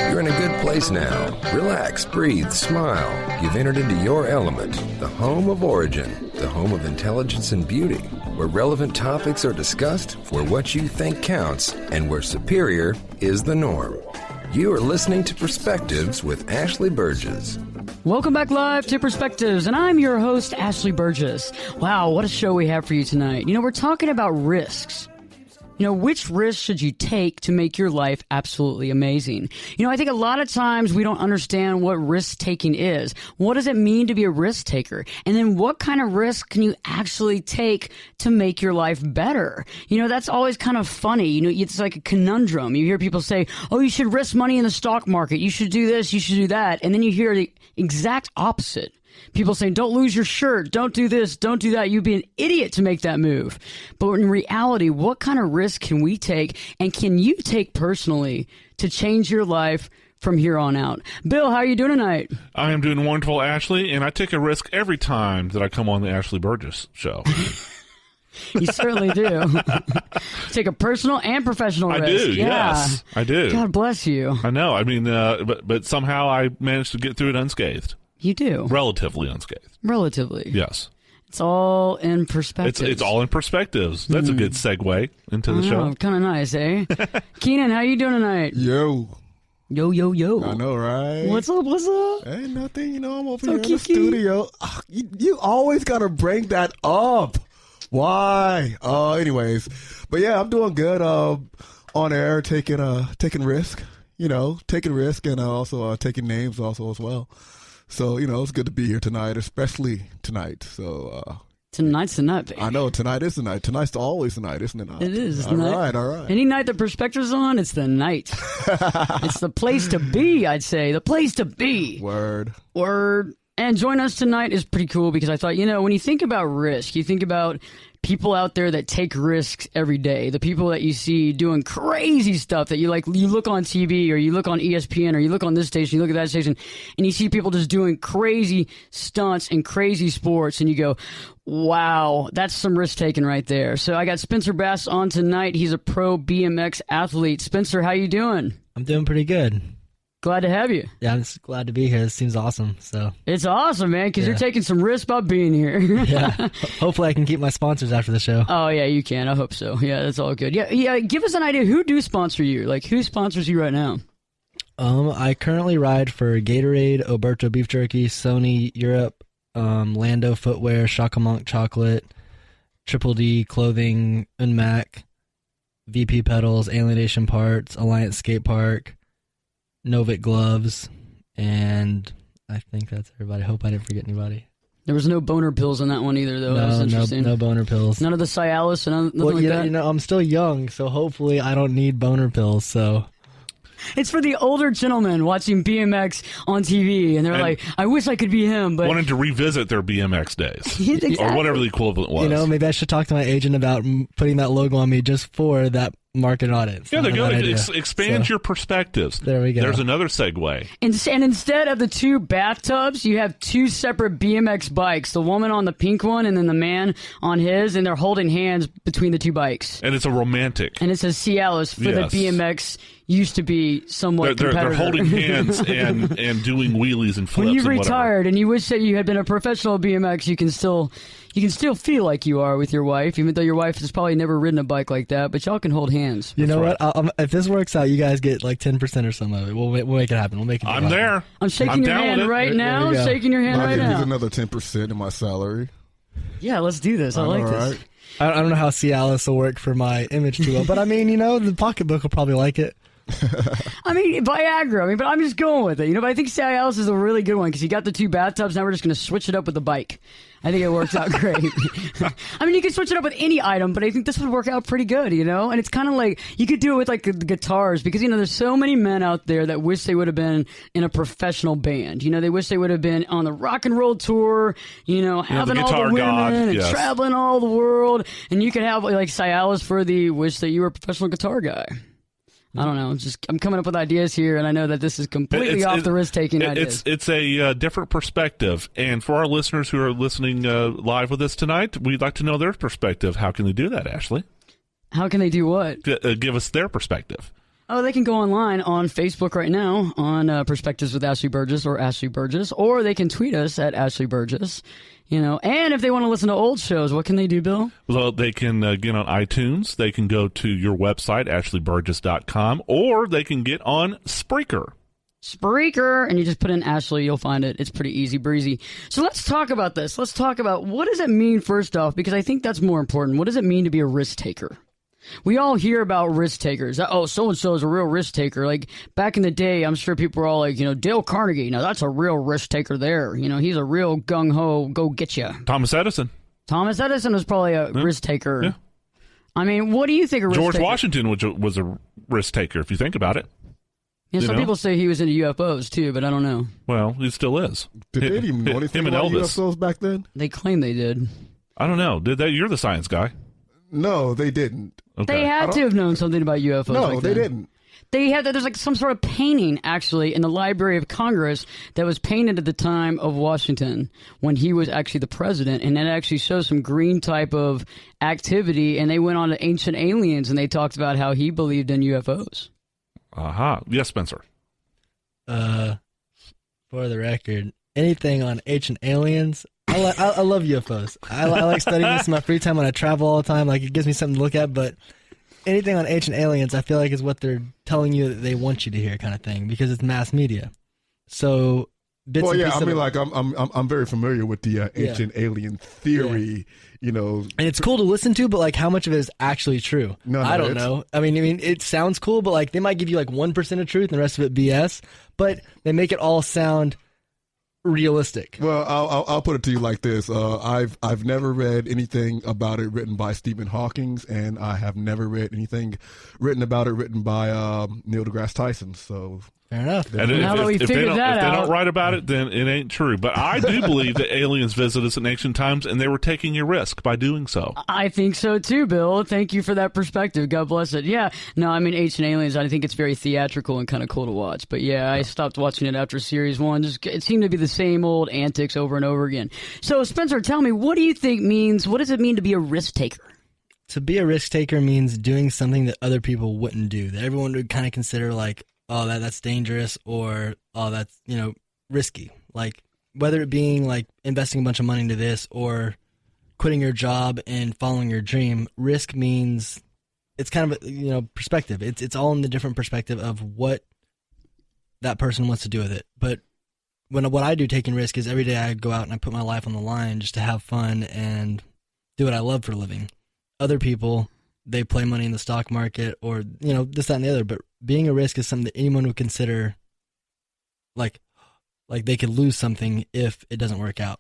You're in a good place now. Relax, breathe, smile. You've entered into your element, the home of origin, the home of intelligence and beauty, where relevant topics are discussed, where what you think counts, and where superior is the norm. You are listening to Perspectives with Ashley Burgess. Welcome back live to Perspectives, and I'm your host, Ashley Burgess. Wow, what a show we have for you tonight. You know, we're talking about risks. You know, which risks should you take to make your life absolutely amazing? You know, I think a lot of times we don't understand what risk taking is. What does it mean to be a risk taker? And then what kind of risk can you actually take to make your life better? You know, that's always kind of funny. You know, it's like a conundrum. You hear people say, oh, you should risk money in the stock market. You should do this. You should do that. And then you hear the exact opposite. People saying, don't lose your shirt, don't do this, don't do that. You'd be an idiot to make that move. But in reality, what kind of risk can we take and can you take personally to change your life from here on out? Bill, how are you doing tonight? I am doing wonderful, Ashley, and I take a risk every time that I come on the Ashley Burgess show. You certainly do. Take a personal and professional risk. I do, yeah. Yes, I do. God bless you. I know. I mean, but somehow I managed to get through it unscathed. You do. Relatively unscathed. Relatively. Yes. It's all in perspectives. It's all in perspectives. That's a good segue into the show. Kind of nice, eh? Keenan, how you doing tonight? Yo. Yo, yo, yo. I know, right? What's up? What's up? Ain't nothing, you know, I'm over So here in the Kiki. studio. You always got to bring that up. Why? Anyways. But yeah, I'm doing good. On air, taking risk, you know, taking risk and also taking names also as well. So, you know, it's good to be here tonight, especially tonight. So, Tonight's the night, baby. I know tonight is the night. Tonight's always the night, isn't it? Not? It is. All right. Any night the Perspective's on, it's the night. It's the place to be, I'd say. The place to be. Word. And join us tonight is pretty cool because I thought, you know, when you think about risk, you think about people out there that take risks every day. The people that you see doing crazy stuff that you look on TV or you look on ESPN or you look on this station, you look at that station, and you see people just doing crazy stunts and crazy sports, and you go, wow, that's some risk taking right there. So I got Spencer Bass on tonight. He's a pro BMX athlete. Spencer, how you doing? I'm doing pretty good. Glad to have you. Yeah, I'm just glad to be here. This seems awesome. So it's awesome, man, because you're taking some risks by being here. Yeah. Hopefully I can keep my sponsors after the show. Oh, yeah, you can. I hope so. Yeah, that's all good. Yeah. Give us an idea. Who do sponsor you? Like, who sponsors you right now? I currently ride for Gatorade, Oberto Beef Jerky, Sony Europe, Lando Footwear, Chocomonk Chocolate, Triple D Clothing, Unmac, VP Pedals, Alienation Parts, Alliance Skate Park, Novik Gloves, and I think that's everybody. I hope I didn't forget anybody. There was no boner pills in that one either, though. That was interesting. No boner pills. None of the Cialis and nothing like that? You know, I'm still young, so hopefully I don't need boner pills, so... It's for the older gentlemen watching BMX on TV, and they're like, I wish I could be him, but... Wanting to revisit their BMX days. Exactly. Or whatever the equivalent was. You know, maybe I should talk to my agent about putting that logo on me just for that market audience. Yeah, there you go. Expand your perspectives. There we go. There's another segue. And instead of the two bathtubs, you have two separate BMX bikes. The woman on the pink one and then the man on his, and they're holding hands between the two bikes. And it's a romantic. And it says Cialis for the BMX used to be somewhat competitor. They're holding hands and doing wheelies and flips. When you've and retired and you wish that you had been a professional BMX, you can still feel like you are with your wife, even though your wife has probably never ridden a bike like that. But y'all can hold hands. You know what? If this works out, you guys get like 10% or some of it. We'll make it happen. We'll make it. I'm there. I'm shaking your hand right now. I'm shaking your hand right now. I'll give another 10% of my salary. Yeah, let's do this. I like this. I don't know how Cialis will work for my image too well, but I mean, you know, the pocketbook will probably like it. I mean, Viagra. But I'm just going with it. You know, but I think Cialis is a really good one because you got the two bathtubs. Now we're just going to switch it up with the bike. I think it works out great. I mean, you could switch it up with any item, but I think this would work out pretty good, you know? And it's kind of like, you could do it with like the guitars because, you know, there's so many men out there that wish they would have been in a professional band. You know, they wish they would have been on the rock and roll tour, you know, having all the women and traveling all the world. And you could have like Cialis for the wish that you were a professional guitar guy. I don't know. I'm coming up with ideas here, and I know that this is completely off the risk-taking ideas. It's a different perspective, and for our listeners who are listening live with us tonight, we'd like to know their perspective. How can they do that, Ashley? How can they do what? Give us their perspective. Oh, they can go online on Facebook right now on Perspectives with Ashley Burgess or Ashley Burgess, or they can tweet us at Ashley Burgess. And if they want to listen to old shows, what can they do, Bill? Well, they can get on iTunes. They can go to your website, ashleyburgess.com, or they can get on Spreaker. Spreaker, and you just put in Ashley, you'll find it. It's pretty easy breezy. So let's talk about this. Let's talk about what does it mean first off, because I think that's more important. What does it mean to be a risk taker? We all hear about risk takers. Oh, so-and-so is a real risk taker. Like, back in the day, I'm sure people were all like, Dale Carnegie. Now, that's a real risk taker there. He's a real gung-ho, go get you. Thomas Edison. Thomas Edison was probably a risk taker. Yeah. I mean, what do you think a risk taker? George Washington was a risk taker, if you think about it. Yeah, some people say he was into UFOs, too, but I don't know. Well, he still is. Did they even know anything about UFOs back then? They claim they did. I don't know. Did they? You're the science guy. No, they didn't. Okay. They had to have known something about UFOs. No, they didn't. There's like some sort of painting actually in the Library of Congress that was painted at the time of Washington when he was actually the president, and it actually shows some green type of activity. And they went on to Ancient Aliens, and they talked about how he believed in UFOs. Aha. Yes, Spencer. For the record, anything on Ancient Aliens. I love UFOs. I like studying this in my free time when I travel all the time. Like, it gives me something to look at. But anything on Ancient Aliens, I feel like is what they're telling you that they want you to hear, kind of thing, because it's mass media. So, I'm very familiar with the Ancient Alien theory. And it's cool to listen to, but like, how much of it is actually true? No, I don't know. I mean, it sounds cool, but like, they might give you like 1% of truth and the rest of it BS. But they make it all sound realistic. Well, I'll put it to you like this: I've never read anything about it written by Stephen Hawking, and I have never read anything written by Neil deGrasse Tyson. So fair enough. And if they don't write about it, then it ain't true. But I do believe that aliens visited us in ancient times, and they were taking a risk by doing so. I think so too, Bill. Thank you for that perspective. God bless it. Yeah. No, I mean, Ancient Aliens, I think it's very theatrical and kind of cool to watch. But yeah, I stopped watching it after series 1. It seemed to be the same old antics over and over again. So, Spencer, tell me, what does it mean to be a risk taker? To be a risk taker means doing something that other people wouldn't do, that everyone would kind of consider like, oh, that's dangerous, or oh, that's risky. Like, whether it being like investing a bunch of money into this or quitting your job and following your dream, risk means it's kind of perspective. It's all in the different perspective of what that person wants to do with it. But what I do taking risk is every day I go out and I put my life on the line just to have fun and do what I love for a living. Other people, they play money in the stock market or, this, that, and the other. But being a risk is something that anyone would consider like they could lose something if it doesn't work out.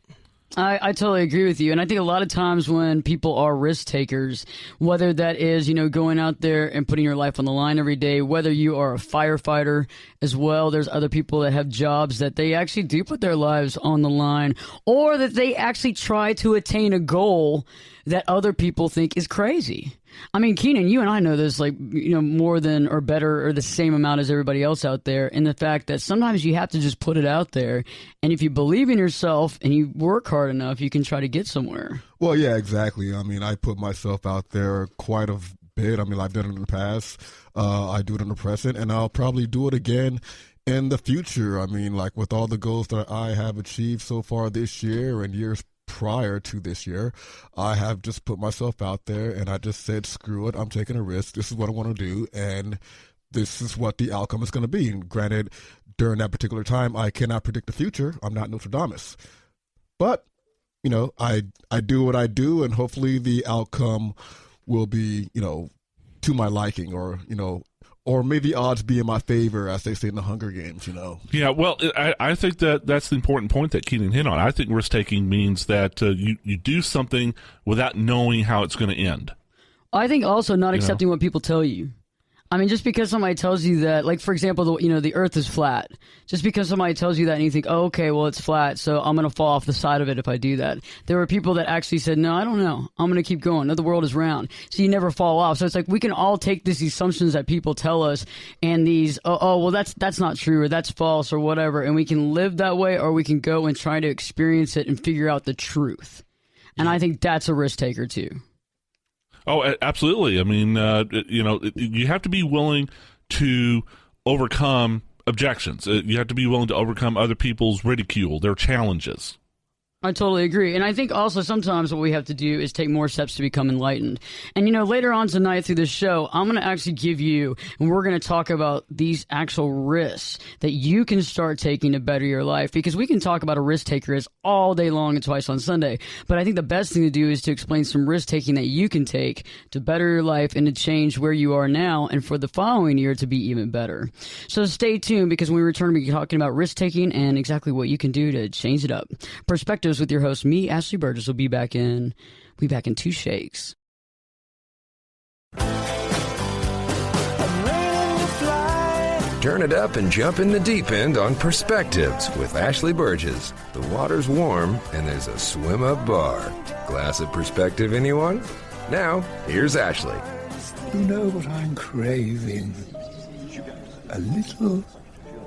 I totally agree with you. And I think a lot of times when people are risk takers, whether that is, going out there and putting your life on the line every day, whether you are a firefighter as well, there's other people that have jobs that they actually do put their lives on the line, or that they actually try to attain a goal that other people think is crazy. I mean, Keenan, you and I know this, more than or better or the same amount as everybody else out there, in the fact that sometimes you have to just put it out there. And if you believe in yourself and you work hard enough, you can try to get somewhere. Well, yeah, exactly. I mean, I put myself out there quite a bit. I mean, I've done it in the past. I do it in the present, and I'll probably do it again in the future. I mean, like with all the goals that I have achieved so far this year and years prior to this year, I have just put myself out there and I just said, screw it, I'm taking a risk. This is what I want to do, and this is what the outcome is going to be. And granted, during that particular time, I cannot predict the future. I'm not Nostradamus. But, I do what I do, and hopefully the outcome will be, to my liking, or may the odds be in my favor, as they say in the Hunger Games, Yeah, well, I think that's the important point that Keenan hit on. I think risk-taking means that you do something without knowing how it's going to end. I think also not accepting what people tell you. I mean, just because somebody tells you that, like, for example, the earth is flat. Just because somebody tells you that and you think, oh, okay, well, it's flat, so I'm going to fall off the side of it if I do that. There were people that actually said, no, I don't know. I'm going to keep going. No, the world is round. So you never fall off. So it's like we can all take these assumptions that people tell us and these, well, that's not true or that's false or whatever, and we can live that way, or we can go and try to experience it and figure out the truth. And I think that's a risk taker too. Oh, absolutely. I mean, you have to be willing to overcome objections. You have to be willing to overcome other people's ridicule, their challenges. I totally agree. And I think also sometimes what we have to do is take more steps to become enlightened. And, later on tonight through this show, I'm going to actually give you, and we're going to talk about these actual risks that you can start taking to better your life. Because we can talk about a risk taker as all day long and twice on Sunday. But I think the best thing to do is to explain some risk taking that you can take to better your life and to change where you are now and for the following year to be even better. So stay tuned, because when we return, we'll be talking about risk taking and exactly what you can do to change it up. Perspectives with your host, me, Ashley Burgess, will be back in 2 shakes. Turn it up and jump in the deep end on Perspectives with Ashley Burgess. The water's warm and there's a swim-up bar. Glass of perspective, anyone? Now, here's Ashley. You know what I'm craving? A little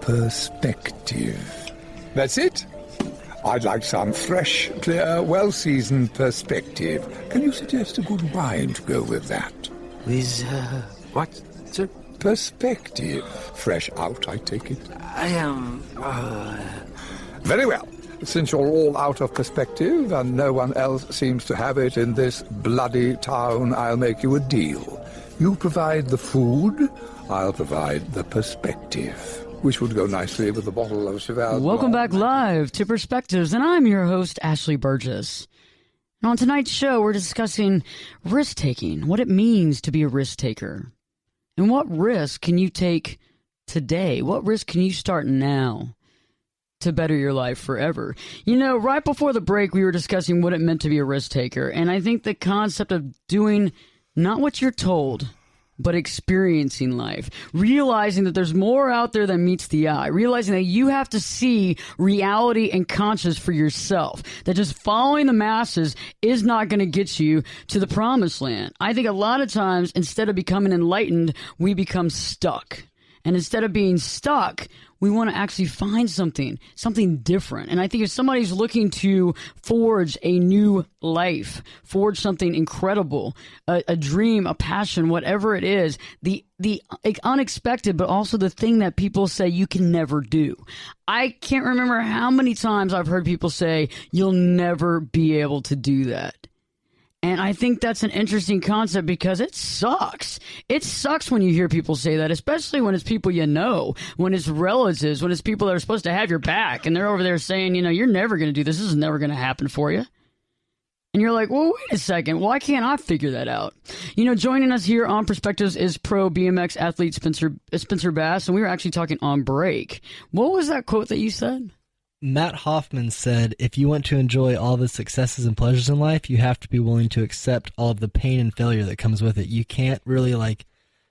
perspective. That's it. I'd like some fresh, clear, well-seasoned perspective. Can you suggest a good wine to go with that? With, what, sir? Perspective. Fresh out, I take it. I am, Very well. Since you're all out of perspective and no one else seems to have it in this bloody town, I'll make you a deal. You provide the food, I'll provide the perspective, which would go nicely with a bottle of Cheval. Welcome back live to Perspectives, and I'm your host, Ashley Burgess. And on tonight's show, we're discussing risk-taking, what it means to be a risk-taker. And what risk can you take today? What risk can you start now to better your life forever? Right before the break, we were discussing what it meant to be a risk-taker, and I think the concept of doing not what you're told, but experiencing life, realizing that there's more out there than meets the eye, realizing that you have to see reality and conscience for yourself, that just following the masses is not going to get you to the promised land. I think a lot of times, instead of becoming enlightened, we become stuck. And instead of being stuck, we want to actually find something different. And I think if somebody's looking to forge a new life, forge something incredible, a dream, a passion, whatever it is, the unexpected, but also the thing that people say you can never do. I can't remember how many times I've heard people say, you'll never be able to do that. And I think that's an interesting concept because it sucks. It sucks when you hear people say that, especially when it's people when it's relatives, when it's people that are supposed to have your back, and they're over there saying, you're never going to do this. This is never going to happen for you. And you're like, well, wait a second. Why can't I figure that out? Joining us here on Perspectives is pro BMX athlete Spencer Bass, and we were actually talking on break. What was that quote that you said? Matt Hoffman said, if you want to enjoy all the successes and pleasures in life, you have to be willing to accept all of the pain and failure that comes with it. You can't really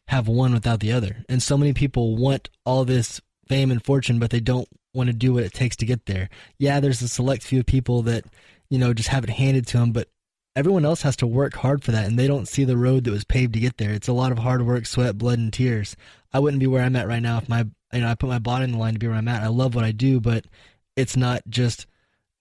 have one without the other. And so many people want all this fame and fortune, but they don't want to do what it takes to get there. Yeah, there's a select few people that, just have it handed to them, but everyone else has to work hard for that, and they don't see the road that was paved to get there. It's a lot of hard work, sweat, blood, and tears. I wouldn't be where I'm at right now if I put my body in the line to be where I'm at. I love what I do, but it's not just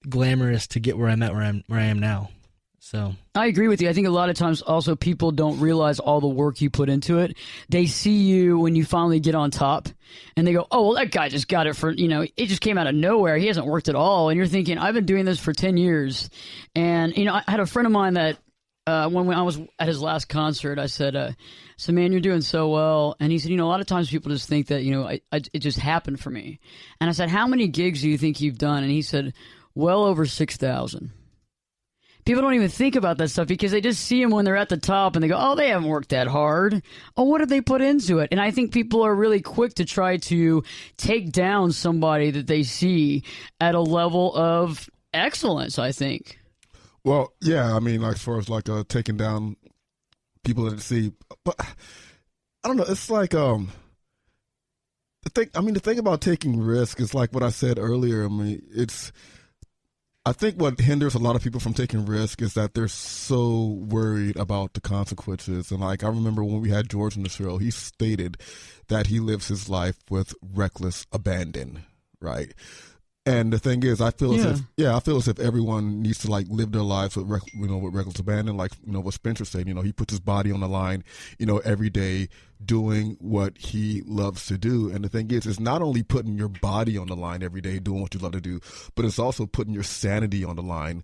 glamorous to get where I'm at, where I am now. So I agree with you. I think a lot of times also people don't realize all the work you put into it. They see you when you finally get on top and they go, oh, well, that guy just got it for, it just came out of nowhere. He hasn't worked at all. And you're thinking, I've been doing this for 10 years. And, I had a friend of mine that when I was at his last concert, I said, man, you're doing so well. And he said, a lot of times people just think that, it just happened for me. And I said, how many gigs do you think you've done? And he said, well over 6,000. People don't even think about that stuff because they just see them when they're at the top and they go, oh, they haven't worked that hard. Oh, what did they put into it? And I think people are really quick to try to take down somebody that they see at a level of excellence, I think. Well, yeah, I mean, as far as taking down people that see, but I don't know. It's the thing about taking risk is like what I said earlier. I mean, I think what hinders a lot of people from taking risk is that they're so worried about the consequences. And I remember when we had George on the show, he stated that he lives his life with reckless abandon, right? And the thing is, I feel as if everyone needs to like live their lives with reckless abandon. Like, what Spencer said, he puts his body on the line, every day doing what he loves to do. And the thing is, it's not only putting your body on the line every day doing what you love to do, but it's also putting your sanity on the line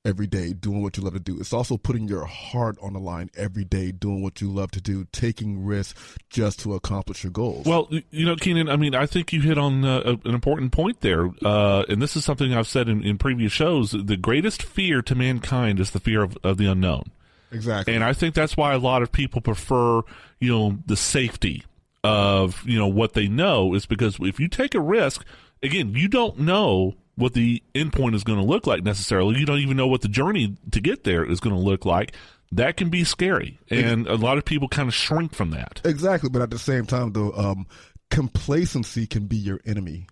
every day doing what you love to do. It's also putting your heart on the line every day doing what you love to do, taking risks just to accomplish your goals. Well, Keenan, I mean, I think you hit on an important point there, and this is something I've said in previous shows. The greatest fear to mankind is the fear of the unknown. Exactly. And I think that's why a lot of people prefer, the safety of, what they know, is because if you take a risk, again, you don't know what the end point is going to look like necessarily. You don't even know what the journey to get there is going to look like. That can be scary, and a lot of people kind of shrink from that. Exactly, but at the same time, though, complacency can be your enemy.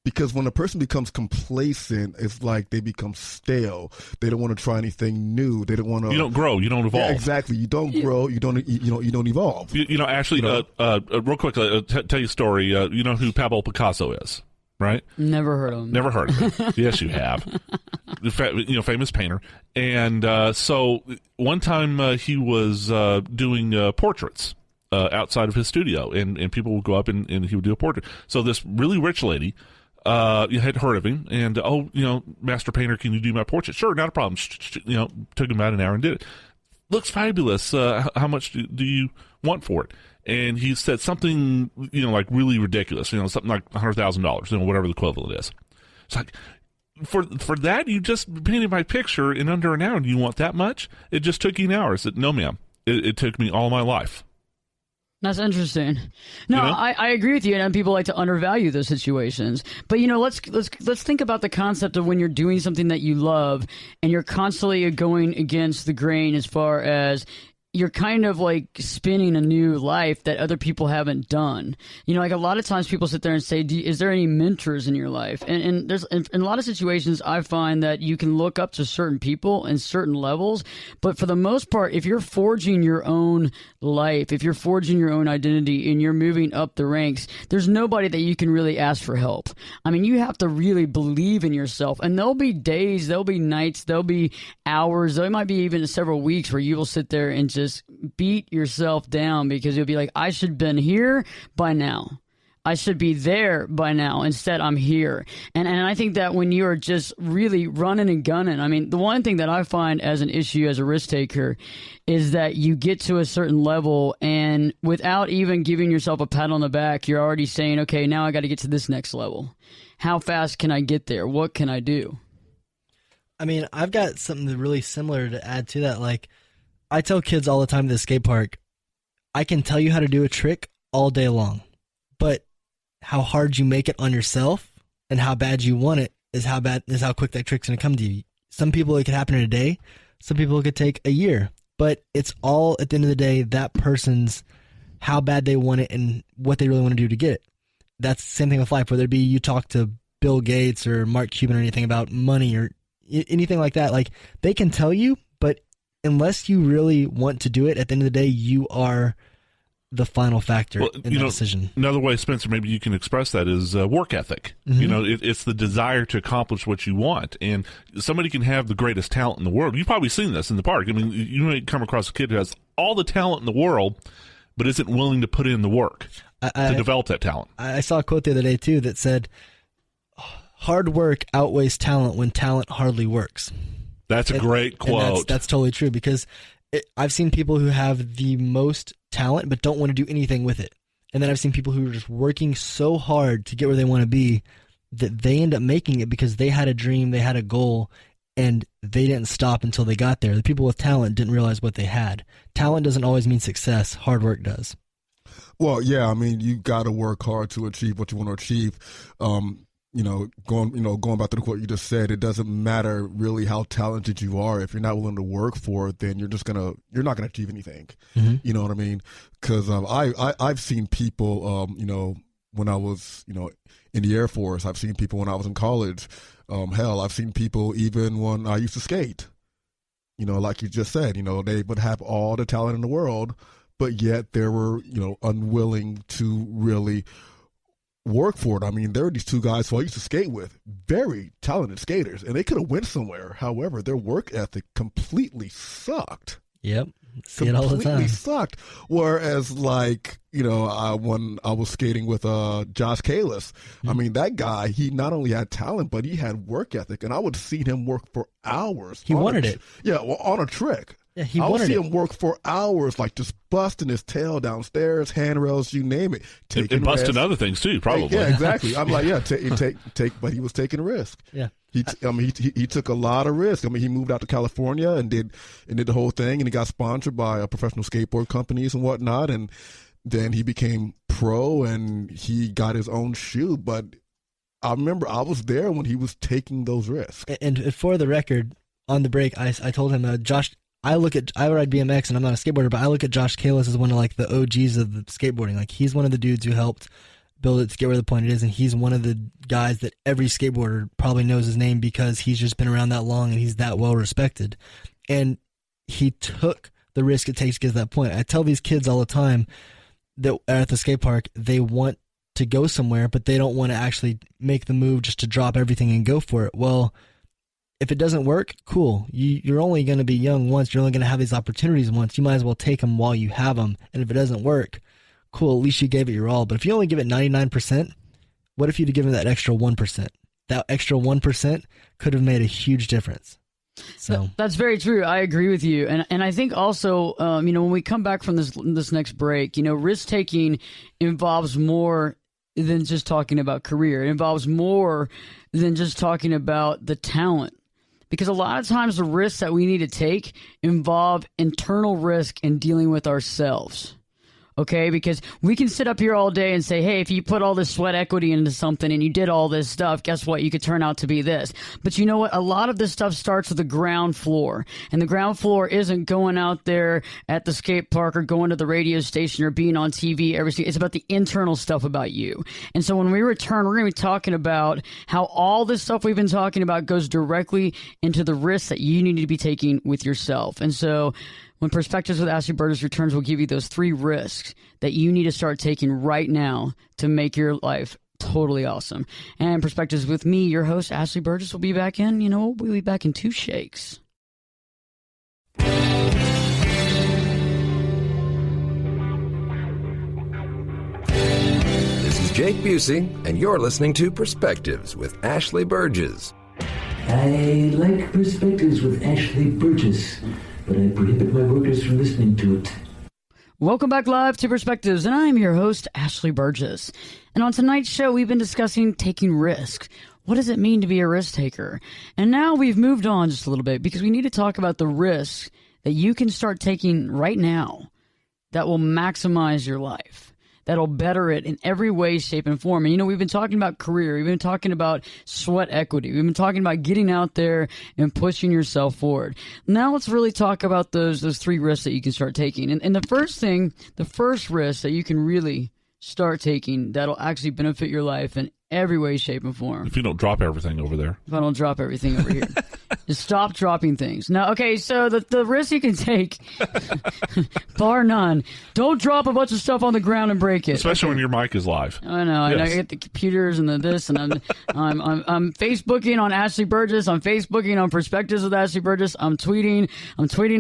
Because when a person becomes complacent, it's like they become stale. They don't want to try anything new. They don't want to. You don't grow. You don't evolve. Yeah, exactly. You don't grow. You don't evolve. Ashley, real quick, tell you a story. You know who Pablo Picasso is, right? Never heard of him. Never heard of him. Yes, you have. Famous painter. And so one time he was doing portraits outside of his studio, and people would go up and he would do a portrait. So this really rich lady had heard of him, and master painter, can you do my portrait? Sure, not a problem. Took him about an hour and did it. Looks fabulous. How much do you want for it? And he said something, like really ridiculous, something like $100,000, whatever the equivalent is. It's like, for that, you just painted my picture in under an hour. Do you want that much? It just took you an hour. I said, no, ma'am. It took me all my life. That's interesting. No, I agree with you, and people like to undervalue those situations. But let's think about the concept of when you're doing something that you love, and you're constantly going against the grain as far as you're kind of like spinning a new life that other people haven't done. Like a lot of times people sit there and say, is there any mentors in your life? And there's in a lot of situations, I find that you can look up to certain people in certain levels. But for the most part, if you're forging your own life, if you're forging your own identity and you're moving up the ranks, there's nobody that you can really ask for help. I mean, you have to really believe in yourself. And there'll be days, there'll be nights, there'll be hours, there might be even several weeks where you will sit there and just beat yourself down because you'll be like, I should have been here by now. I should be there by now. Instead, I'm here. And I think that when you're just really running and gunning, I mean, the one thing that I find as an issue as a risk taker is that you get to a certain level and without even giving yourself a pat on the back, you're already saying, okay, now I got to get to this next level. How fast can I get there? What can I do? I mean, I've got something really similar to add to that. Like, I tell kids all the time at the skate park, I can tell you how to do a trick all day long, but how hard you make it on yourself and how bad you want it is how quick that trick's going to come to you. Some people, it could happen in a day. Some people, it could take a year. But it's all, at the end of the day, that person's how bad they want it and what they really want to do to get it. That's the same thing with life, whether it be you talk to Bill Gates or Mark Cuban or anything about money or anything like that. Like, they can tell you, but unless you really want to do it, at the end of the day, you are the final factor in the decision. Another way, Spencer, maybe you can express that is work ethic. Mm-hmm. It's the desire to accomplish what you want. And somebody can have the greatest talent in the world. You've probably seen this in the park. I mean, you may come across a kid who has all the talent in the world, but isn't willing to put in the work to develop that talent. I saw a quote the other day, too, that said, hard work outweighs talent when talent hardly works. That's a great quote. That's totally true, because I've seen people who have the most talent but don't want to do anything with it. And then I've seen people who are just working so hard to get where they want to be that they end up making it because they had a dream, they had a goal, and they didn't stop until they got there. The people with talent didn't realize what they had. Talent doesn't always mean success. Hard work does. Well, yeah, I mean, you got to work hard to achieve what you want to achieve. Going back to the quote you just said, it doesn't matter really how talented you are. If you're not willing to work for it, then you're not gonna achieve anything. Mm-hmm. You know what I mean? Because I've seen people, when I was, in the Air Force. I've seen people when I was in college. I've seen people even when I used to skate. Like you just said, they would have all the talent in the world, but yet they were, unwilling to really work for it. I mean, there were these two guys who I used to skate with, very talented skaters, and they could have went somewhere. However, their work ethic completely sucked. Yep. See it all the Completely time. sucked. Whereas, like, when I was skating with Josh Kalis, I mean, that guy, he not only had talent, but he had work ethic, and I would see him work for hours. He wanted it. Yeah, well, on a trick. Yeah, he I would wanted see it. him work for hours, like just busting his tail downstairs, handrails, you name it. And busting risks. other things too, probably. Yeah, exactly. I'm like, yeah, take, but he was taking a risk. Yeah. He took a lot of risk. I mean, he moved out to California and did the whole thing, and he got sponsored by professional skateboard companies and whatnot, and then he became pro and he got his own shoe. But I remember I was there when he was taking those risks. And for the record, on the break, I told him, Josh, I ride BMX and I'm not a skateboarder, but I look at Josh Kalis as one of like the OGs of the skateboarding. Like he's one of the dudes who helped build it to get where the point it is, and he's one of the guys that every skateboarder probably knows his name because he's just been around that long and he's that well respected. And he took the risk it takes to get to that point. I tell these kids all the time that are at the skate park, they want to go somewhere, but they don't want to actually make the move just to drop everything and go for it. Well, if it doesn't work, cool. You're only going to be young once. You're only going to have these opportunities once. You might as well take them while you have them. And if it doesn't work, cool, at least you gave it your all. But if you only give it 99%, what if you'd given that extra 1%? That extra 1% could have made a huge difference. So that's very true. I agree with you. And I think also, when we come back from this next break, risk taking involves more than just talking about career. It involves more than just talking about the talent. Because a lot of times the risks that we need to take involve internal risk in dealing with ourselves. Okay, because we can sit up here all day and say, hey, if you put all this sweat equity into something and you did all this stuff, guess what? You could turn out to be this. But you know what? A lot of this stuff starts with the ground floor. And the ground floor isn't going out there at the skate park or going to the radio station or being on TV every single. It's about the internal stuff about you. And so when we return, we're going to be talking about how all this stuff we've been talking about goes directly into the risks that you need to be taking with yourself. And so when Perspectives with Ashley Burgess returns, we'll give you those 3 risks that you need to start taking right now to make your life totally awesome. And Perspectives with me, your host, Ashley Burgess, will be back in, we'll be back in 2 shakes. This is Jake Busey, and you're listening to Perspectives with Ashley Burgess. I like Perspectives with Ashley Burgess, but I prohibit my workers from listening to it. Welcome back live to Perspectives, and I'm your host, Ashley Burgess. And on tonight's show, we've been discussing taking risks. What does it mean to be a risk taker? And now we've moved on just a little bit because we need to talk about the risks that you can start taking right now that will maximize your life, that'll better it in every way, shape, and form. And, we've been talking about career. We've been talking about sweat equity. We've been talking about getting out there and pushing yourself forward. Now let's really talk about those 3 risks that you can start taking. And the first risk that you can really start taking that'll actually benefit your life in every way, shape, and form. If you don't drop everything over there. If I don't drop everything over here. Just stop dropping things. Now, okay, so the risk you can take, bar none, don't drop a bunch of stuff on the ground and break it. Especially when your mic is live. I know. Yes. I get the computers and the this, and I'm Facebooking on Ashley Burgess. I'm Facebooking on Perspectives with Ashley Burgess. I'm tweeting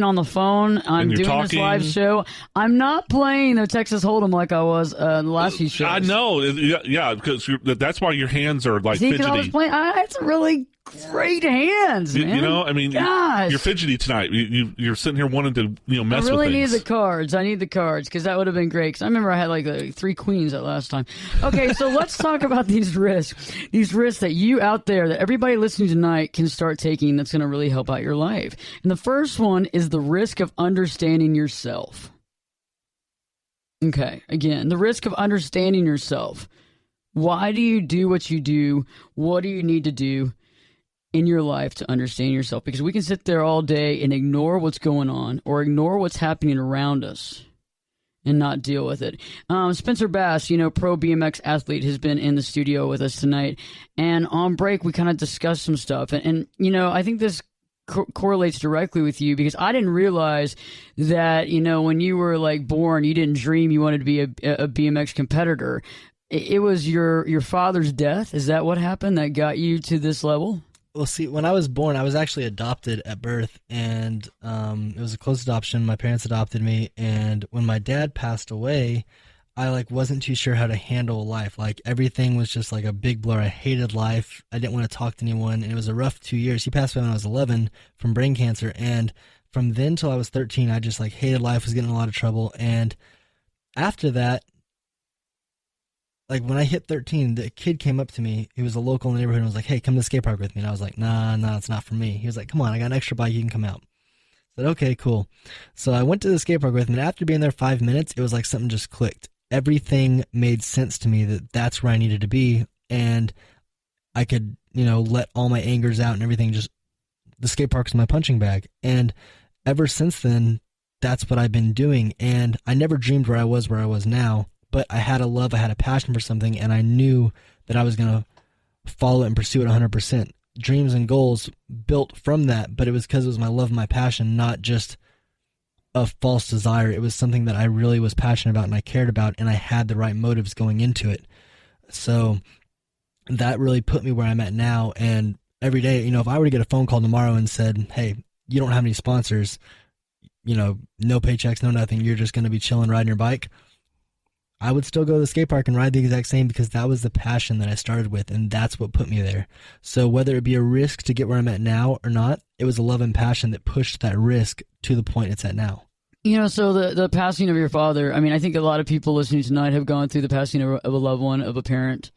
on the phone. I'm doing this live show. I'm not playing the Texas Hold'em like I was the last few shows. I know. Yeah, because that's why your hands are like See, fidgety. I was playing. I had some really great hands, man. Gosh. You're fidgety tonight. You're sitting here wanting to mess with things. I really need the cards. I need the cards because that would have been great. Because I remember I had like 3 queens that last time. Okay, so let's talk about these risks. These risks that you out there, that everybody listening tonight can start taking that's going to really help out your life. And the first one is the risk of understanding yourself. Okay, again, the risk of understanding yourself. Why do you do what you do? What do you need to do in your life to understand yourself? Because we can sit there all day and ignore what's going on or ignore what's happening around us and not deal with it. Spencer Bass, pro BMX athlete, has been in the studio with us tonight. And on break, we kind of discussed some stuff. And I think this correlates directly with you because I didn't realize that, when you were like born, you didn't dream you wanted to be a BMX competitor. it was your father's death. Is that what happened that got you to this level? Well, see, when I was born, I was actually adopted at birth, and it was a close adoption. My parents adopted me, and when my dad passed away, I wasn't too sure how to handle life. Everything was just a big blur. I hated life. I didn't want to talk to anyone, and it was a rough 2 years. He passed away when I was 11 from brain cancer, and from then till I was 13, I just hated life, was getting in a lot of trouble, and after that, when I hit 13, the kid came up to me. He was a local in the neighborhood and was like, "Hey, come to the skate park with me." And I was like, nah, it's not for me. He was like, "Come on, I got an extra bike. You can come out." I said, "Okay, cool." So I went to the skate park with him, and after being there 5 minutes, it was like something just clicked. Everything made sense to me that that's where I needed to be, and I could, let all my angers out and everything. Just the skate park's my punching bag. And ever since then, that's what I've been doing. And I never dreamed where I was now. But I had a love, I had a passion for something, and I knew that I was going to follow it and pursue it 100%. Dreams and goals built from that, but it was because it was my love and my passion, not just a false desire. It was something that I really was passionate about and I cared about, and I had the right motives going into it. So that really put me where I'm at now. And every day, if I were to get a phone call tomorrow and said, "Hey, you don't have any sponsors, no paychecks, no nothing, you're just going to be chilling, riding your bike," I would still go to the skate park and ride the exact same, because that was the passion that I started with, and that's what put me there. So whether it be a risk to get where I'm at now or not, it was a love and passion that pushed that risk to the point it's at now. So the passing of your father, I think a lot of people listening tonight have gone through the passing of a loved one, of a parent,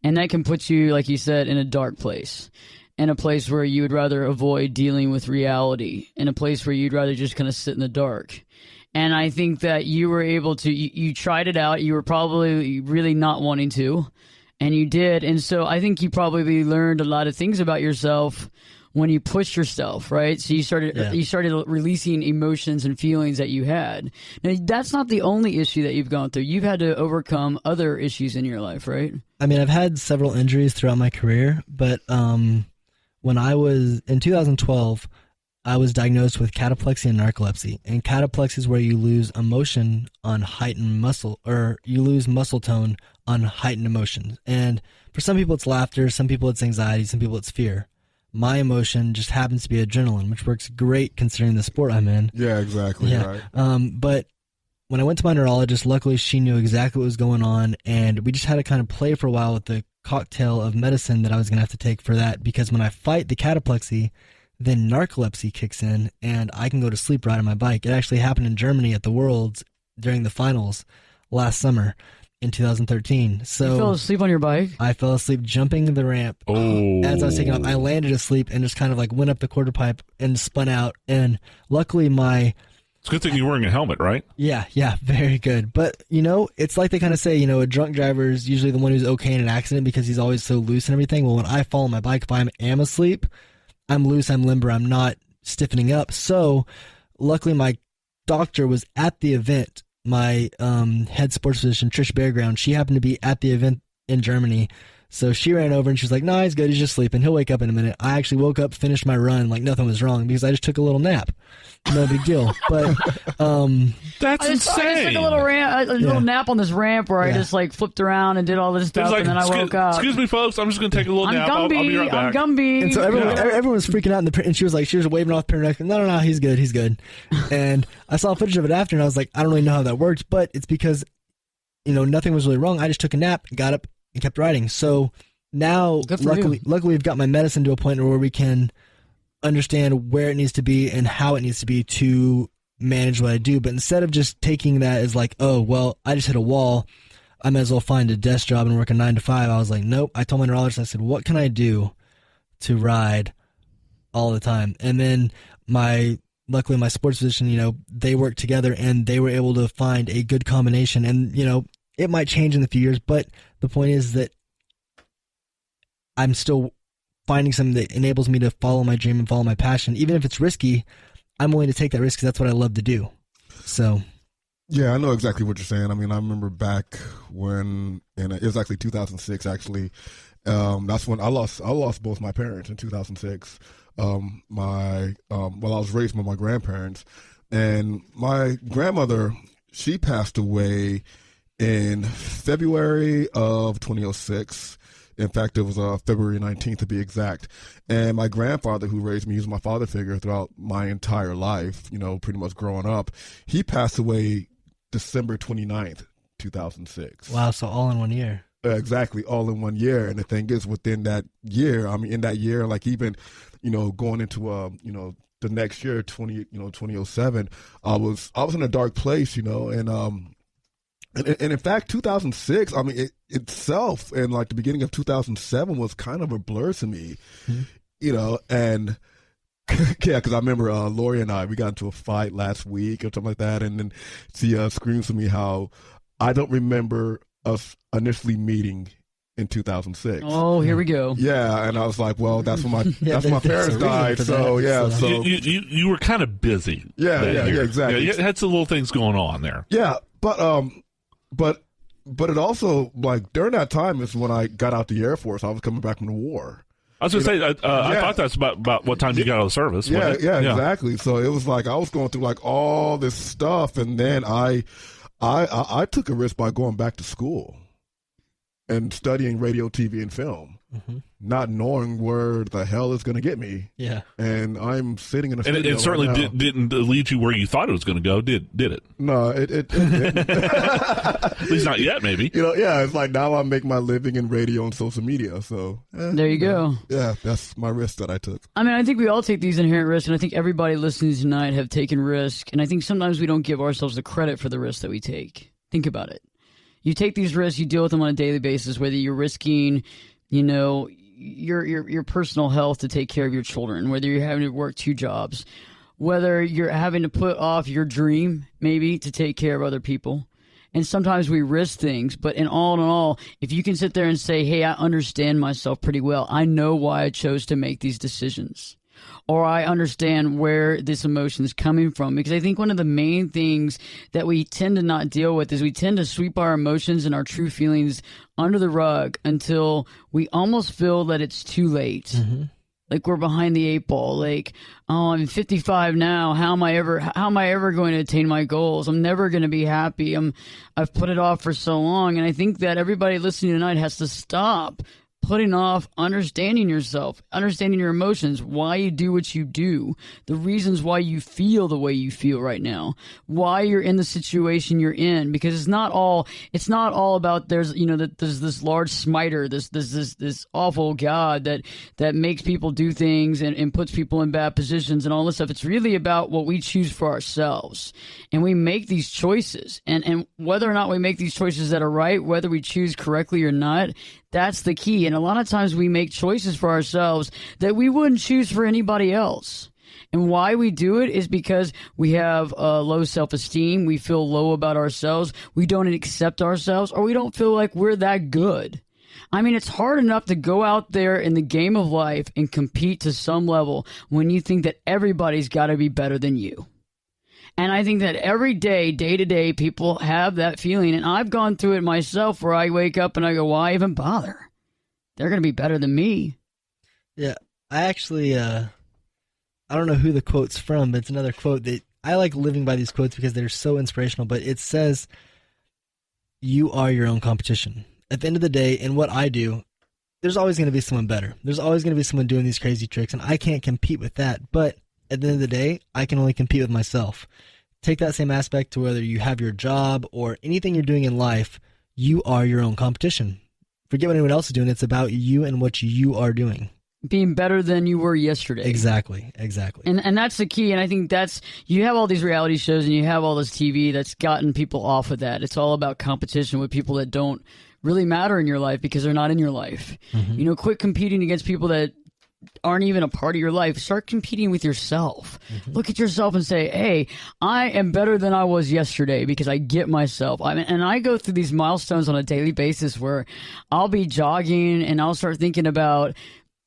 and that can put you, like you said, in a dark place, in a place where you would rather avoid dealing with reality, in a place where you'd rather just kind of sit in the dark. And I think that you were able to, you tried it out. You were probably really not wanting to, and you did. And so I think you probably learned a lot of things about yourself when you pushed yourself, right? So you started releasing emotions and feelings that you had. Now, that's not the only issue that you've gone through. You've had to overcome other issues in your life, right? I've had several injuries throughout my career, but when I was in 2012, I was diagnosed with cataplexy and narcolepsy. And cataplexy is where you lose emotion on heightened muscle, or you lose muscle tone on heightened emotions. And for some people it's laughter, some people it's anxiety, some people it's fear. My emotion just happens to be adrenaline, which works great considering the sport I'm in. Yeah, exactly. Yeah. Right. But when I went to my neurologist, luckily she knew exactly what was going on, and we just had to kind of play for a while with the cocktail of medicine that I was going to have to take for that, because when I fight the cataplexy, then narcolepsy kicks in, and I can go to sleep riding my bike. It actually happened in Germany at the Worlds during the finals last summer in 2013. So you fell asleep on your bike? I fell asleep jumping the ramp. As I was taking off, I landed asleep and just kind of went up the quarter pipe and spun out. And luckily it's a good thing you're wearing a helmet, right? Yeah, very good. But, it's like they kind of say, a drunk driver is usually the one who's okay in an accident because he's always so loose and everything. Well, when I fall on my bike, if I am asleep, I'm loose, I'm limber, I'm not stiffening up. So luckily my doctor was at the event. My head sports physician, Trish Bearground, she happened to be at the event in Germany. So she ran over and she was like, "No, he's good. He's just sleeping. He'll wake up in a minute." I actually woke up, finished my run like nothing was wrong because I just took a little nap. No big deal. But that's insane. I just took a little nap on this ramp where I just flipped around and did all this stuff, and then I woke up. Excuse me, folks. I'm just going to take a little nap. I'll be right back. I'm Gumby. And so everyone was freaking out, and she was waving off the neck. No, he's good. And I saw footage of it after, and I was like, I don't really know how that worked, but it's because nothing was really wrong. I just took a nap, got up, and kept riding. So now, luckily, we've got my medicine to a point where we can understand where it needs to be and how it needs to be to manage what I do. But instead of just taking that as oh, well, I just hit a wall, I might as well find a desk job and work a 9 to 5. I was like, nope. I told my neurologist, I said, what can I do to ride all the time? And then luckily my sports physician, they worked together and they were able to find a good combination. And, it might change in a few years, but the point is that I'm still finding something that enables me to follow my dream and follow my passion. Even if it's risky, I'm willing to take that risk because that's what I love to do. So, yeah, I know exactly what you're saying. I rember back when, it was actually 2006. Actually, that's when I lost both my parents in 2006. I was raised by my grandparents, and my grandmother, she passed away in February of 2006. In fact, it was February 19th to be exact. And my grandfather, who raised me, he was my father figure throughout my entire life, pretty much growing up. He passed away December 29th, 2006. Wow, so all in 1 year. Exactly, all in 1 year. And the thing is, within that year, in that year, like even, going into, the next year, 2007, I was in a dark place, and in fact, 2006, it itself and like the beginning of 2007 was kind of a blur to me, and yeah, because I remember Lori and we got into a fight last week or something like that, and then she screams to me how I don't remember us initially meeting in 2006. Oh, here we go. Yeah, and I was like, well, that's when my parents died. So yeah, so you were kind of busy. Yeah, exactly. Yeah, you had some little things going on there. Yeah, but it also, like, during that time is when I got out the Air Force. I was coming back from the war. I was going to say, I thought that's about what time you got out of the service. Yeah, exactly. So it was like I was going through like all this stuff, and then I took a risk by going back to school and studying radio, TV, and film, not knowing where the hell it's going to get me. Yeah. And I'm sitting in a studio and it certainly right didn't lead you where you thought it was going to go, did it? No, it didn't. At least not yet, maybe. It's like now I make my living in radio and social media. So there you go. Yeah, that's my risk that I took. I think we all take these inherent risks, and I think everybody listening tonight have taken risk, and I think sometimes we don't give ourselves the credit for the risks that we take. Think about it. You take these risks, you deal with them on a daily basis, whether you're risking, your personal health to take care of your children, whether you're having to work 2 jobs, whether you're having to put off your dream maybe to take care of other people. And sometimes we risk things, but in all, if you can sit there and say, hey, I understand myself pretty well. I know why I chose to make these decisions. Or I understand where this emotion is coming from. Because I think one of the main things that we tend to not deal with is we tend to sweep our emotions and our true feelings under the rug until we almost feel that it's too late. Mm-hmm. Like we're behind the 8 ball. Like, oh, I'm 55 now. How am I ever going to attain my goals? I'm never going to be happy. I've put it off for so long. And I think that everybody listening tonight has to stop putting off understanding yourself, understanding your emotions, why you do what you do, the reasons why you feel the way you feel right now, why you're in the situation you're in, because it's not all about there's this large smiter, this awful God that makes people do things and puts people in bad positions and all this stuff. It's really about what we choose for ourselves. And we make these choices. And whether or not we make these choices that are right, whether we choose correctly or not, that's the key. And a lot of times we make choices for ourselves that we wouldn't choose for anybody else. And why we do it is because we have low self-esteem. We feel low about ourselves. We don't accept ourselves, or we don't feel like we're that good. It's hard enough to go out there in the game of life and compete to some level when you think that everybody's got to be better than you. And I think that every day, day to day, people have that feeling. And I've gone through it myself where I wake up and I go, why even bother? They're going to be better than me. Yeah. I actually, I don't know who the quote's from, but it's another quote that I like living by these quotes because they're so inspirational. But it says, you are your own competition. At the end of the day, in what I do, there's always going to be someone better. There's always going to be someone doing these crazy tricks, and I can't compete with that. But at the end of the day, I can only compete with myself. Take that same aspect to whether you have your job or anything you're doing in life, you are your own competition. Forget what anyone else is doing. It's about you and what you are doing. Being better than you were yesterday. Exactly. And that's the key. And I think you have all these reality shows and you have all this TV that's gotten people off of that. It's all about competition with people that don't really matter in your life because they're not in your life. Mm-hmm. Quit competing against people that aren't even a part of your life. Start competing with yourself. Mm-hmm. Look at yourself and say, hey, I am better than I was yesterday because I get myself. And I go through these milestones on a daily basis where I'll be jogging and I'll start thinking about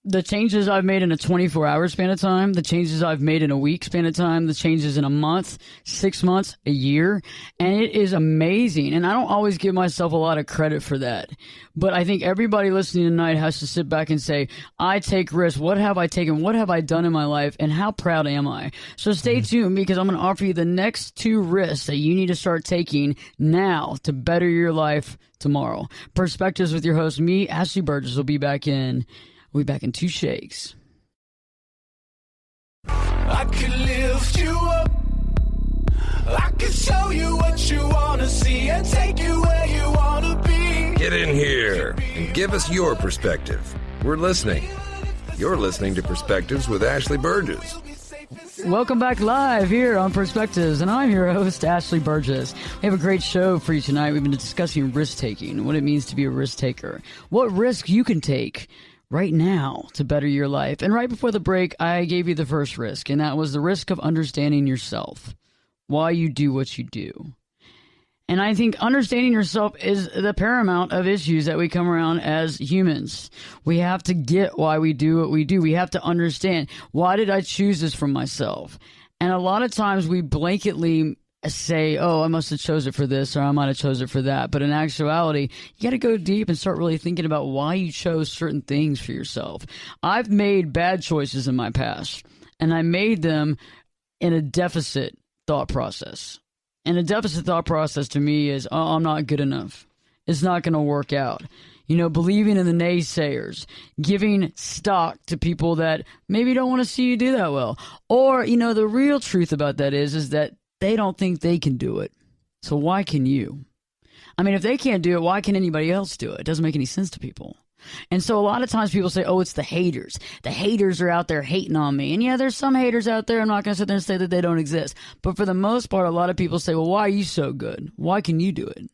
the changes I've made in a 24-hour span of time, the changes I've made in a week span of time, the changes in a month, 6 months, a year, and it is amazing. And I don't always give myself a lot of credit for that. But I think everybody listening tonight has to sit back and say, I take risks. What have I taken? What have I done in my life? And how proud am I? So stay tuned, because I'm going to offer you the next 2 risks that you need to start taking now to better your life tomorrow. Perspectives with your host, me, Ashley Burgess, will be back in 2 shakes. I could lift you up. I could show you what you want to see and take you where you want to be. Get in here and give us your perspective. We're listening. You're listening to Perspectives with Ashley Burgess. Welcome back live here on Perspectives, and I'm your host, Ashley Burgess. We have a great show for you tonight. We've been discussing risk-taking, what it means to be a risk-taker, what risk you can take right now to better your life. And right before the break, I gave you the first risk, and that was the risk of understanding yourself, why you do what you do. And I think understanding yourself is the paramount of issues that we come around as humans. We have to get why we do what we do. We have to understand, why did I choose this for myself? And a lot of times we blanketly say, oh, I must have chose it for this, or I might have chose it for that. But in actuality, you got to go deep and start really thinking about why you chose certain things for yourself. I've made bad choices in my past, and I made them in a deficit thought process. And a deficit thought process to me is, oh, I'm not good enough. It's not going to work out. You know, believing in the naysayers, giving stock to people that maybe don't want to see you do that well. Or, you know, the real truth about that is that they don't think they can do it. So why can you? I mean, if they can't do it, why can anybody else do it? It doesn't make any sense to people. And so a lot of times people say, oh, it's the haters. The haters are out there hating on me. And yeah, there's some haters out there. I'm not going to sit there and say that they don't exist. But for the most part, a lot of people say, well, why are you so good? Why can you do it?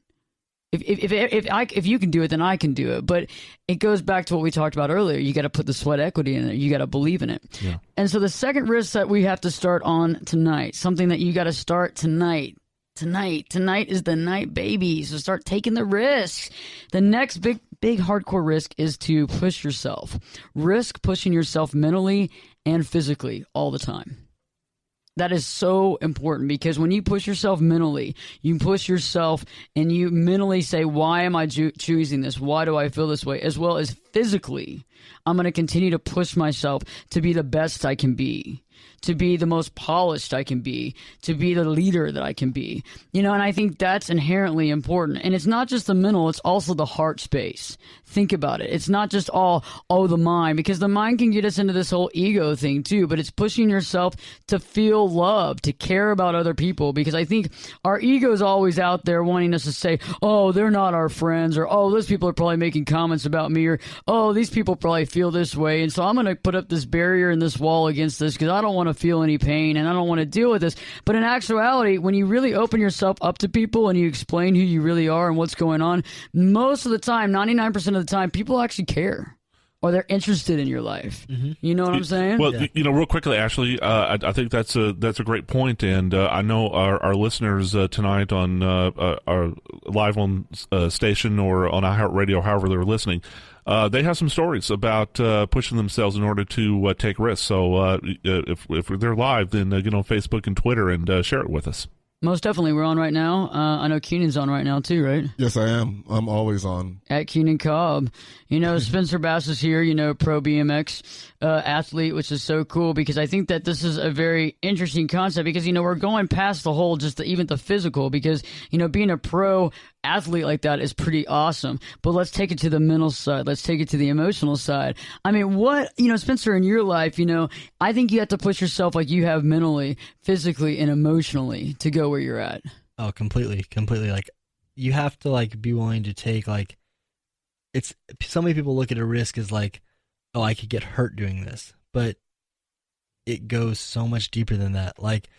If you can do it, then I can do it. But it goes back to what we talked about earlier. You got to put the sweat equity in it. You got to believe in it. Yeah. And so the second risk that we have to start on tonight, something that you got to start tonight. Tonight is the night, baby. So start taking the risks. The next big hardcore risk is to push yourself. Risk pushing yourself mentally and physically all the time. That is so important, because when you push yourself mentally, you push yourself and you mentally say, why am I choosing this? Why do I feel this way? As well as physically, I'm going to continue to push myself to be the best I can be, to be the most polished I can be, to be the leader that I can be. You know, and I think that's inherently important. And it's not just the mental, it's also the heart space. Think about it. It's not just the mind, because the mind can get us into this whole ego thing too, but it's pushing yourself to feel love, to care about other people, because I think our ego is always out there wanting us to say, oh, they're not our friends, or oh, those people are probably making comments about me, or oh, these people probably feel this way, and so I'm going to put up this barrier and this wall against this because I don't want to feel any pain and I don't want to deal with this. But in actuality, when you really open yourself up to people and you explain who you really are and what's going on, most of the time, 99% of the time, people actually care, or they're interested in your life. Mm-hmm. You know what I'm saying? Well, yeah. You know, real quickly, Ashley, I think that's a great point, and I know our listeners tonight on our live on station or on iHeartRadio, however they're listening, they have some stories about pushing themselves in order to take risks. So if they're live, then get on Facebook and Twitter and share it with us. Most definitely. We're on right now. I know Keenan's on right now too, right? Yes, I am. I'm always on. At Keenan Cobb. You know, Spencer Bass is here, you know, pro BMX athlete, which is so cool, because I think that this is a very interesting concept, because, you know, we're going past the whole, even the physical, because, you know, being a pro athlete like that is pretty awesome. But let's take it to the mental side. Let's take it to the emotional side. I mean, Spencer, in your life, you know, I think you have to push yourself like you have mentally, physically, and emotionally to go where you're at. Oh, completely. Like, you have to, like, be willing to take, like, so many people look at a risk as like, oh, I could get hurt doing this, but it goes so much deeper than that. Like,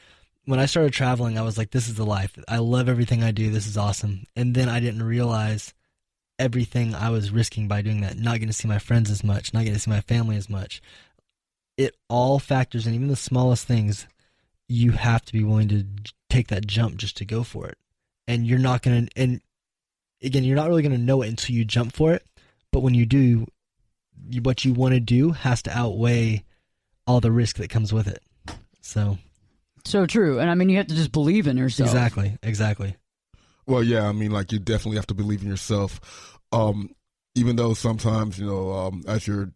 when I started traveling, I was like, this is the life. I love everything I do. This is awesome. And then I didn't realize everything I was risking by doing that. Not getting to see my friends as much, not getting to see my family as much. It all factors in, even the smallest things. You have to be willing to take that jump just to go for it. And you're not going to, and again, you're not really going to know it until you jump for it. But when you do, what you want to do has to outweigh all the risk that comes with it. So true. And I mean, you have to just believe in yourself. Exactly. Well, yeah, I mean, like, you definitely have to believe in yourself. Even though sometimes, as you're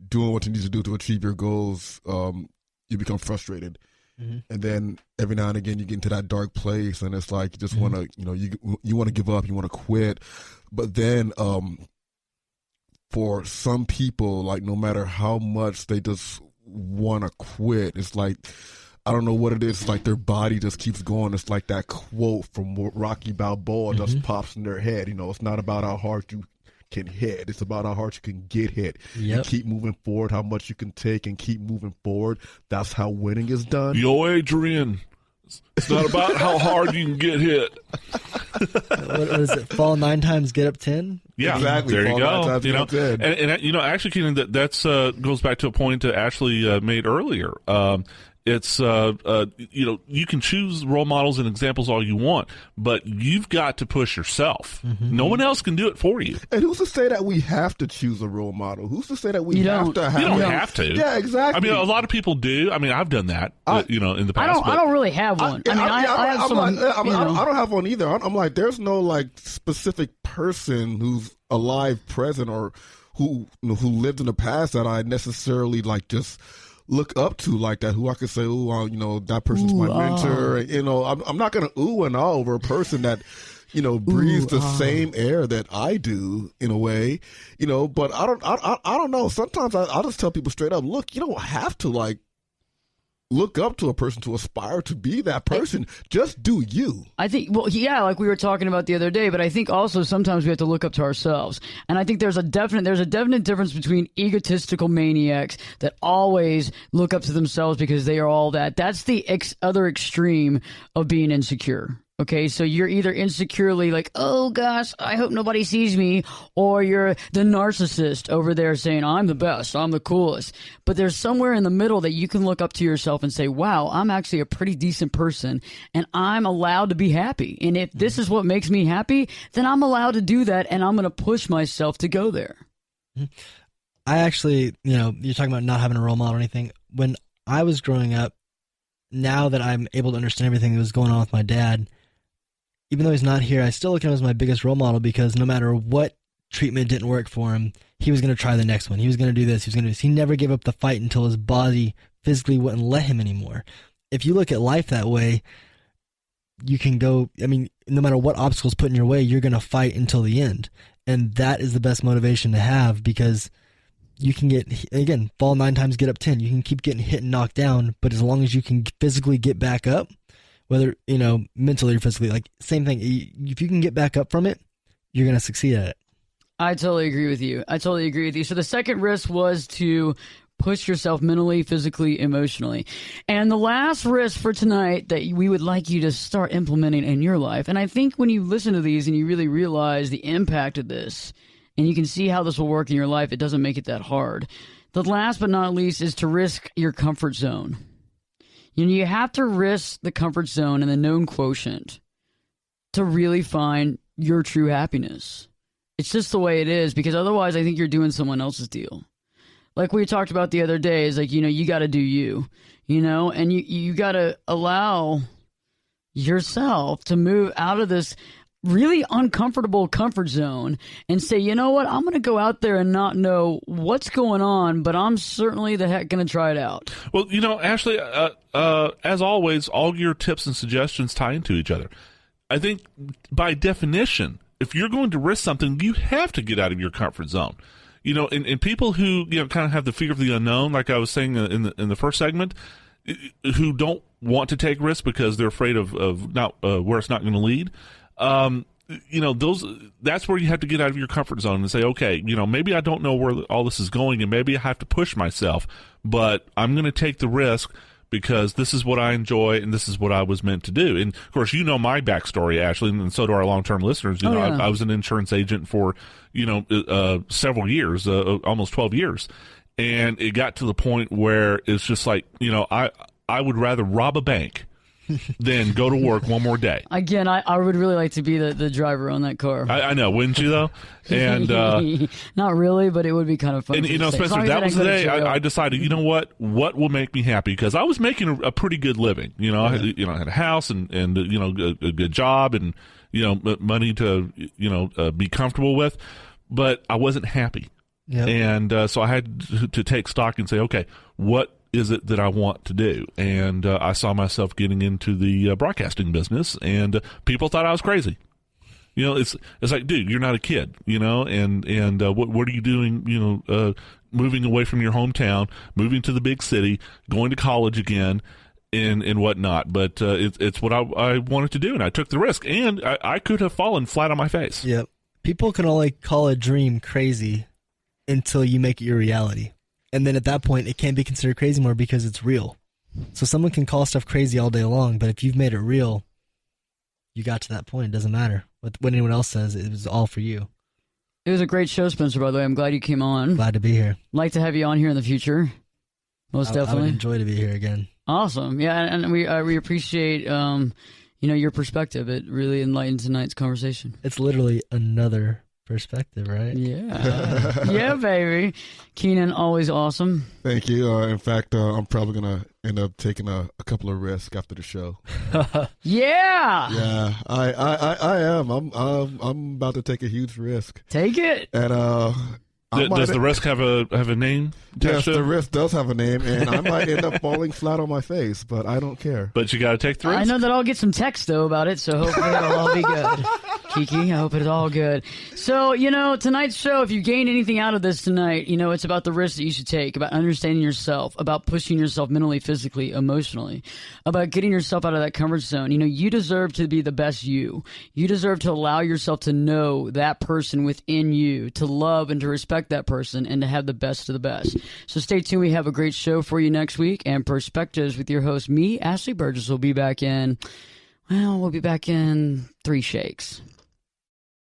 doing what you need to do to achieve your goals, you become frustrated. Mm-hmm. And then every now and again you get into that dark place, and it's like you just want to, you want to give up, you want to quit. But then for some people, like, no matter how much they just want to quit, it's like, I don't know what it is. It's like their body just keeps going. It's like that quote from Rocky Balboa just pops in their head. It's not about how hard you can hit. It's about how hard you can get hit. Yep. You keep moving forward, how much you can take, and keep moving forward. That's how winning is done. Yo, Adrian, it's not about how hard you can get hit. What is it? Fall 9 times, get up 10? Yeah, exactly. There you go. And actually, Keenan, that's goes back to a point Ashley made earlier. It's you can choose role models and examples all you want, but you've got to push yourself. No one else can do it for you. And who's to say that we have to choose a role model? Who's to say that we have to have? You don't have to. Yeah, exactly. I mean, a lot of people do. I mean, I've done that. In the past. I don't really have one. I don't have one either. I'm like, there's no like specific person who's alive, present, or who lived in the past that I necessarily like just look up to like that, who I could say, that person's my mentor. I'm not going to ooh and ah over a person that, breathes the same air that I do in a way, but I don't know. Sometimes I'll just tell people straight up, look, you don't have to like look up to a person to aspire to be that person. Just do you. I think, like we were talking about the other day, but I think also sometimes we have to look up to ourselves. And I think there's a definite difference between egotistical maniacs that always look up to themselves because they are all that. That's the other extreme of being insecure. Okay, so you're either insecurely like, oh gosh, I hope nobody sees me, or you're the narcissist over there saying, I'm the best, I'm the coolest. But there's somewhere in the middle that you can look up to yourself and say, wow, I'm actually a pretty decent person, and I'm allowed to be happy. And if this is what makes me happy, then I'm allowed to do that, and I'm going to push myself to go there. I actually, you're talking about not having a role model or anything. When I was growing up, now that I'm able to understand everything that was going on with my dad, even though he's not here, I still look at him as my biggest role model, because no matter what treatment didn't work for him, he was going to try the next one. He was going to do this. He was going to do this. He never gave up the fight until his body physically wouldn't let him anymore. If you look at life that way, you can go, no matter what obstacles put in your way, you're going to fight until the end. And that is the best motivation to have, because you can fall 9 times, get up 10. You can keep getting hit and knocked down, but as long as you can physically get back up, whether, mentally or physically, like, same thing. If you can get back up from it, you're going to succeed at it. I totally agree with you. So the second risk was to push yourself mentally, physically, emotionally. And the last risk for tonight that we would like you to start implementing in your life, and I think when you listen to these and you really realize the impact of this, and you can see how this will work in your life, it doesn't make it that hard. The last but not least is to risk your comfort zone. You have to risk the comfort zone and the known quotient to really find your true happiness. It's just the way it is, because otherwise I think you're doing someone else's deal. Like we talked about the other day, is like, you got to do you, and you got to allow yourself to move out of this really uncomfortable comfort zone and say, you know what, I'm going to go out there and not know what's going on, but I'm certainly the heck going to try it out. Well, Ashley, as always, all your tips and suggestions tie into each other. I think by definition, if you're going to risk something, you have to get out of your comfort zone. And people who, kind of have the fear of the unknown, like I was saying in the first segment, who don't want to take risks because they're afraid of not where it's not going to lead. That's where you have to get out of your comfort zone and say, okay, maybe I don't know where all this is going, and maybe I have to push myself, but I'm going to take the risk because this is what I enjoy and this is what I was meant to do. And of course, my backstory, Ashley, and so do our long-term listeners. I was an insurance agent for, several years, almost 12 years. And it got to the point where it's just like, I would rather rob a bank than go to work one more day. Again, I would really like to be the driver on that car. I know, wouldn't you though? And not really, but it would be kind of fun. And you know, Spencer, that was the day I decided. You know what will make me happy? Because I was making a pretty good living. You know, I had a house and you know a good job and you know money to be comfortable with, but I wasn't happy. Yep. And so I had to take stock and say, okay, what is it that I want to do? And I saw myself getting into the broadcasting business, and people thought I was crazy. You know, it's like, dude, you're not a kid, you know, and what are you doing, you know, moving away from your hometown, moving to the big city, going to college again, and whatnot. But it's what I wanted to do, and I took the risk, and I could have fallen flat on my face. Yep. People can only call a dream crazy until you make it your reality. And then at that point, it can't be considered crazy more because it's real. So someone can call stuff crazy all day long, but if you've made it real, you got to that point. It doesn't matter what anyone else says. It was all for you. It was a great show, Spencer, by the way. I'm glad you came on. Glad to be here. Like to have you on here in the future. Most definitely. I would enjoy to be here again. Awesome. Yeah, and we appreciate your perspective. It really enlightened tonight's conversation. It's literally another perspective, right? Yeah. Yeah, baby. Keenan, always awesome. Thank you. In fact, I'm probably going to end up taking a couple of risks after the show. Yeah. Yeah, I am. I'm about to take a huge risk. Take it. And does the risk have a name? Yes, the risk does have a name, and I might end up falling flat on my face, but I don't care. But you got to take the risk. I know that I'll get some text, though, about it, so hopefully it'll all be good. Kiki, I hope it's all good. So, tonight's show, if you gained anything out of this tonight, it's about the risks that you should take, about understanding yourself, about pushing yourself mentally, physically, emotionally, about getting yourself out of that comfort zone. You deserve to be the best you. You deserve to allow yourself to know that person within you, to love and to respect that person, and to have the best of the best. So stay tuned. We have a great show for you next week, and Perspectives with your host, me, Ashley Burgess, will be back in 3 shakes.